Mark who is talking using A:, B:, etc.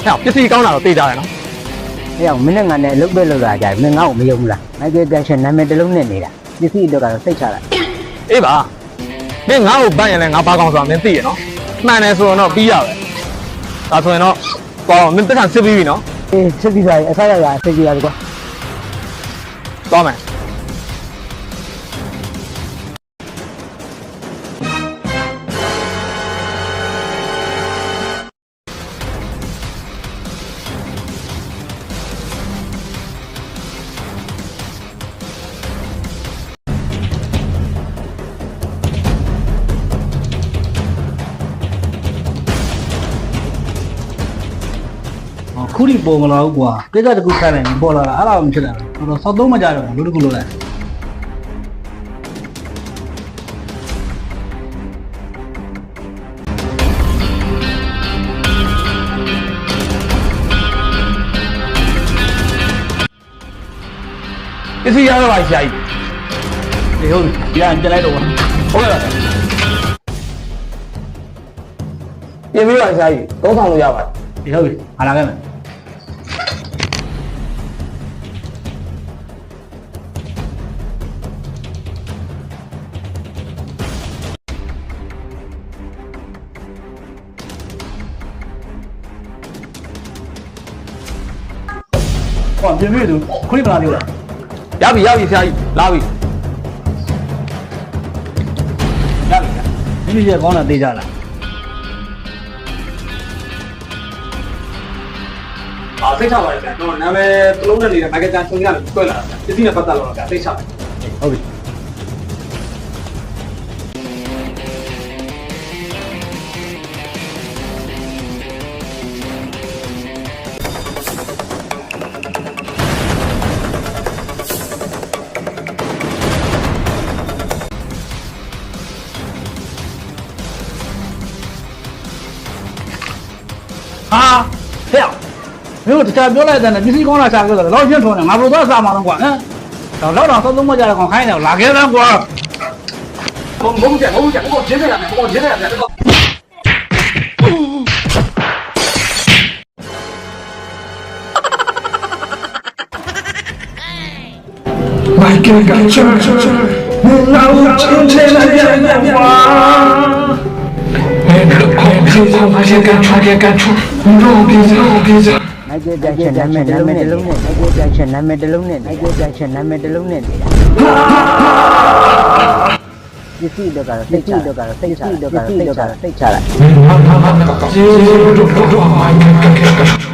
A: ဟဲ့ပစ္စည်းကောင်းတာတော့သိကြတယ်နော်
B: ဟဲ့မင်းနဲ့ငါနဲ့အလုပ်ပဲလုပ်တာကြတယ်မင်းငါ့ကိုမယုံဘူးလားမိုက်ကယ်ဂျက်ဆန်နာမည်တစ်လုံးနဲ့နေတာပစ္စည်းတော့ကတော့စိတ်ချလိုက်
A: အေးပါမင်းငါ့ကိုပတ်ရင်လည်းငါဘာကောင်းဆိုတာမင်းသိရနော်မှန်တယ်ဆိုတော့ပြီးရပဲဒါဆိုရင်တော့ကောင်းမင်းတက်ခံစစ်ပြီးပြီနော်
B: အေးစစ်ပြီးပါအစားရရစိတ်ကြရတယ်ကွာ
A: သွားမယ်
C: ခုထိပေါ်မလာဘူးကွာကိစ္စတခုခိုင်းလိုက်ရင်ပေါ်လာတာအဲ့ဒါမှမဖြစ်နိုင်ဘူးတော့စောက်သုံးမကြတော့ဘူးလူတကူလို့လဲ
A: ပစ္စည်းရတော့ပါဆရာကြီး
C: ဒီဟုတ်ပြီပြန်လိုက်တော့
A: ဟုတ်ကဲ့ပါပြင်ပြီးပါဆရာကြီးသုံးဆောင်လို့ရပါတယ်
C: ဒီဟုတ်ပြီဟာလာခဲ့မယ်ဟောပြင်ပြီသူခွင့်မလာသေးဘူးလား
A: ရပြီဆရာကြီးလာပြီ
C: ရပြီမိမိရဲ့ကောင်းတာသိကြလား
A: စိတ်ချပါလေကျွန်တော်နာမည်တစ်လုံးနဲ့နေတဲ့မိုက်ကယ်ဂျန်ဆန်ကနေဆွဲလာတာပစ္စည်းနဲ့ပတ်သက်လို့တော့စိတ်ချပါ
C: ဟုတ်ပြီဟာဟဲ့မင်းတို့တခြားပြောလိုက်တဲ့နဲ့ပစ္စည်းကောင်းလာချပြောတယ်လောက်ချင်းထုံးတယ်ငါဘယ်လိုသွားစားမှာတော့ကွာဟမ်တော့လောက်တော့သုံးသုံးမကြတဲ့ကောင်ခိုင်းတယ်လာခဲ့တယ်ကွာ
A: မဟုတ်ဘူးကျန်ကျင်းနေရတယ်ကျင်းနေရတယ်တော့
D: My God, now change the world. And look, I can try to get you. No, please.
B: မိုက်ကယ်ဂျက်ဆန်နာမည်တစ်လုံးနဲ့မိုက်ကယ်ဂျက်ဆန်နာမည်တစ်လုံးနဲ့မိုက်ကယ်ဂျက်ဆန်နာမည်တစ်လုံးနဲ့နေတာပစ္စည်းတော့ကတော့စိတ်ချလိုက်
D: My God,